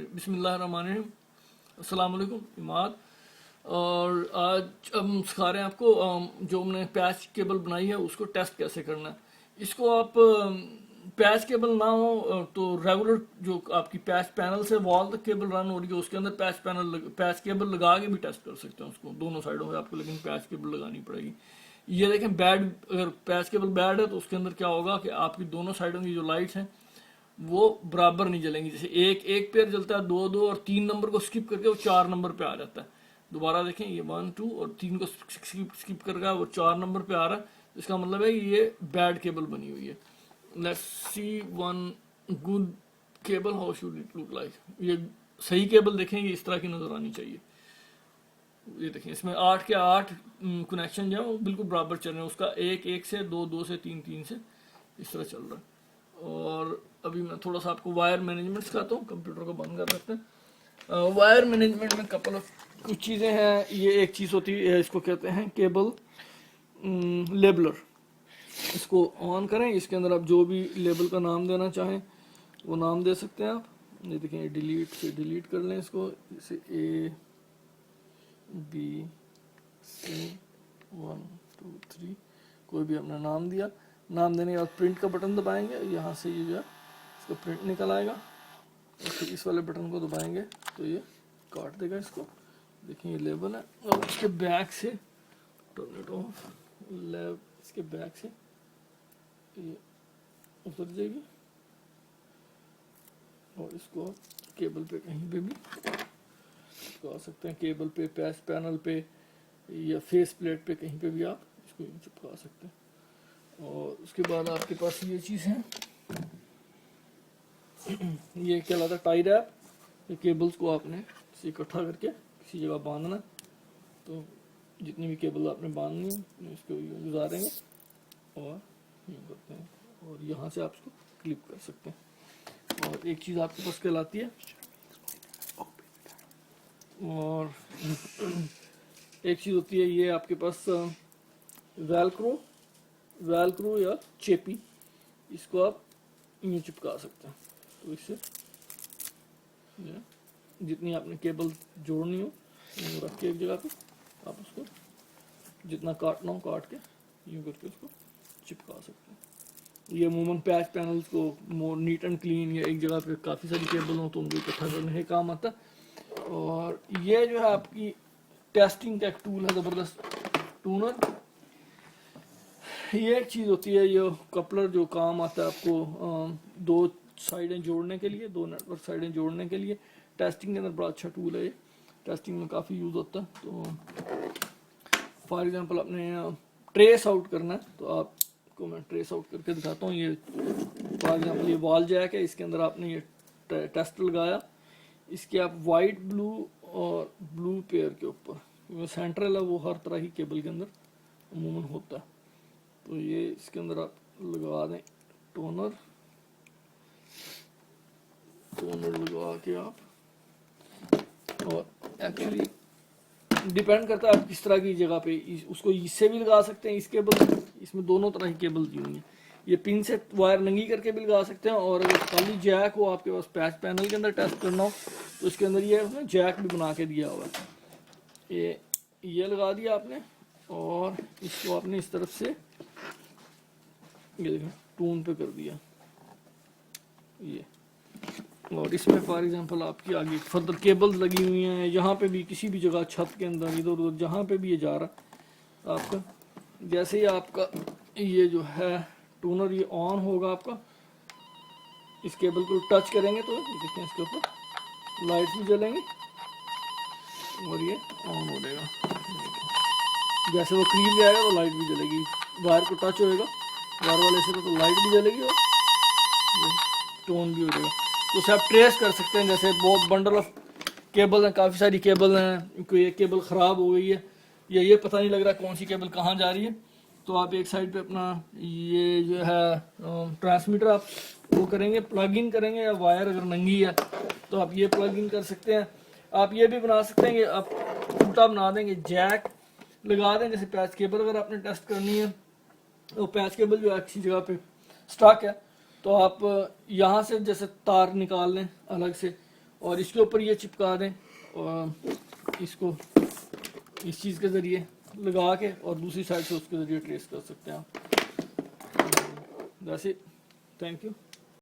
बिस्मिल्लाहिर्रहमानिर्रहीम। अस्सलाम वालेकुम इमाद। और आज हम सिखा रहे हैं आपको जो हमने पैच केबल बनाई है उसको टेस्ट कैसे करना है। इसको आप पैच केबल ना हो तो रेगुलर जो आपकी पैच पैनल से वॉल तक केबल रन हो रही है उसके अंदर पैच केबल लगा के भी टेस्ट कर सकते हैं उसको दोनों साइडों में आपको, लेकिन पैच केबल लगानी पड़ेगी। ये देखें बैड, अगर पैच केबल बैड है तो उसके अंदर क्या होगा कि आपकी दोनों साइडों की जो लाइट्स हैं वो बराबर नहीं जलेंगी। जैसे एक पेयर जलता है, दो दो और 3 नंबर को स्किप करके वो 4 नंबर पे आ जाता है। दोबारा देखें, ये 1 2 और 3 को स्किप करके वो 4 नंबर पे आ रहा है। इसका मतलब है ये बैड केबल बनी हुई है। Let's see one good cable, how should it look like. ये सही केबल देखें, ये इस तरह की नजर आनी चाहिए। ये देखें, इसमें 8 के 8 कनेक्शन जो है वो बिल्कुल बराबर चल रहे हैं। उसका 1 1 से 2 2 से 3 3 से इस तरह चल रहा है। और अभी मैं थोड़ा सा आपको वायर मैनेजमेंट सिखाता हूँ। कंप्यूटर को बंद कर रखते हैं। वायर मैनेजमेंट में कपल ऑफ कुछ चीज़ें हैं। ये एक चीज़ होती है, इसको कहते हैं केबल लेबलर। इसको ऑन करें, इसके अंदर आप जो भी लेबल का नाम देना चाहें वो नाम दे सकते हैं आप। ये देखें, डिलीट से डिलीट कर लें इसको। जैसे A B C 1 2 3 कोई भी अपना नाम दिया। नाम देने के बाद प्रिंट का बटन दबाएंगे, यहाँ से ये जो है इसका प्रिंट निकल आएगा। और फिर इस वाले बटन को दबाएंगे तो ये काट देगा इसको। देखिए, ये लेबल है। और इसके बैक से टर्न इट ऑफ, इसके बैक से ये उतर जाएगी। और इसको केबल पे कहीं पे भी चिपका सकते हैं, केबल पे, पैच पैनल पे या फेस प्लेट पे, कहीं पे भी आप इसको चिपका सकते हैं। और उसके बाद आपके पास ये चीज़ है, ये क्या कहलाता है टाई रैप। ये केबल्स को आपने इकट्ठा करके किसी जगह बांधना। तो जितनी भी केबल आपने बांधनी है इसको गुजारेंगे और यूँ करते हैं, और यहाँ से आप इसको क्लिप कर सकते हैं। और एक चीज़ आपके पास कहलाती है, और एक चीज़ होती है ये आपके पास वेलक्रो या चेपी। इसको आप यूँ चिपका सकते हैं। तो इससे जितनी आपने केबल जोड़नी हो रख के एक जगह पे आप उसको जितना काटना हो काट के यूँ करके उसको चिपका सकते हैं। ये अमूमन पैच पैनल्स को मोर नीट एंड क्लीन, या एक जगह पे काफ़ी सारी केबल हो तो उनको इकट्ठा करने के काम आता है। और ये जो है आपकी टेस्टिंग का एक टूल है, ज़बरदस्त टूनर। ये एक चीज़ होती है, ये कपलर जो काम आता है आपको दो साइडें जोड़ने के लिए, दो नेटवर्क साइडें जोड़ने के लिए। टेस्टिंग के अंदर बड़ा अच्छा टूल है ये, टेस्टिंग में काफ़ी यूज़ होता है। तो फॉर एग्जांपल अपने ट्रेस आउट करना है तो आपको मैं ट्रेस आउट करके दिखाता हूँ। ये फॉर एग्जांपल ये वॉल जैक है, इसके अंदर आपने ये टेस्ट लगाया। इसके आप वाइट ब्लू और ब्लू पेयर के ऊपर, सेंट्रल है वो हर तरह की केबल के अंदर अमूमन होता है। तो ये इसके अंदर आप लगा दें टोनर लगा के आप। और एक्चुअली डिपेंड करता है आप किस तरह की जगह पे, उसको इससे भी लगा सकते हैं इस केबल, इसमें दोनों तरह की केबल दी हुई है। ये पिन से वायर नंगी करके भी लगा सकते हैं। और अगर खाली जैक हो आपके पास, पैच पैनल के अंदर टेस्ट करना हो तो इसके अंदर ये जैक भी बना के दिया हुआ है। ये लगा दिया आपने, और इसको आपने इस तरफ से ये देखें टून पे कर दिया ये। और इसमें फॉर एग्जांपल आपकी आगे फर्दर केबल्स लगी हुई हैं, यहाँ पे भी किसी भी जगह छत के अंदर इधर उधर जहाँ पे भी ये जा रहा आपका। जैसे ही आपका ये जो है टूनर ये ऑन होगा, आपका इस केबल को टच करेंगे तो देखें इसके ऊपर लाइट्स भी जलेंगी और ये ऑन हो जाएगा। जैसे वो करीब जाएगा तो लाइट भी जलेगी, वायर को टच होएगा वायर वाले से तो लाइट भी जलेगी और टोन भी हो जाएगा। तो उसे आप ट्रेस कर सकते हैं। जैसे बहुत बंडल ऑफ केबल हैं, काफ़ी सारी केबल हैं, कोई एक केबल ख़राब हो गई है या ये पता नहीं लग रहा कौन सी केबल कहाँ जा रही है, तो आप एक साइड पे अपना ये जो है ट्रांसमीटर आप वो करेंगे, प्लग इन करेंगे, या वायर अगर नंगी है तो आप ये प्लग इन कर सकते हैं। आप ये भी बना सकते हैं कि आप उल्टा बना देंगे, जैक लगा दें। जैसे पैच केबल अगर आपने टेस्ट करनी है तो पैच केबल जो है किसी जगह पे स्टक है तो आप यहाँ से जैसे तार निकाल लें अलग से, और इसके ऊपर ये चिपका दें और इसको इस चीज़ के ज़रिए लगा के और दूसरी साइड से उसके ज़रिए ट्रेस कर सकते हैं आप। That's it, thank you.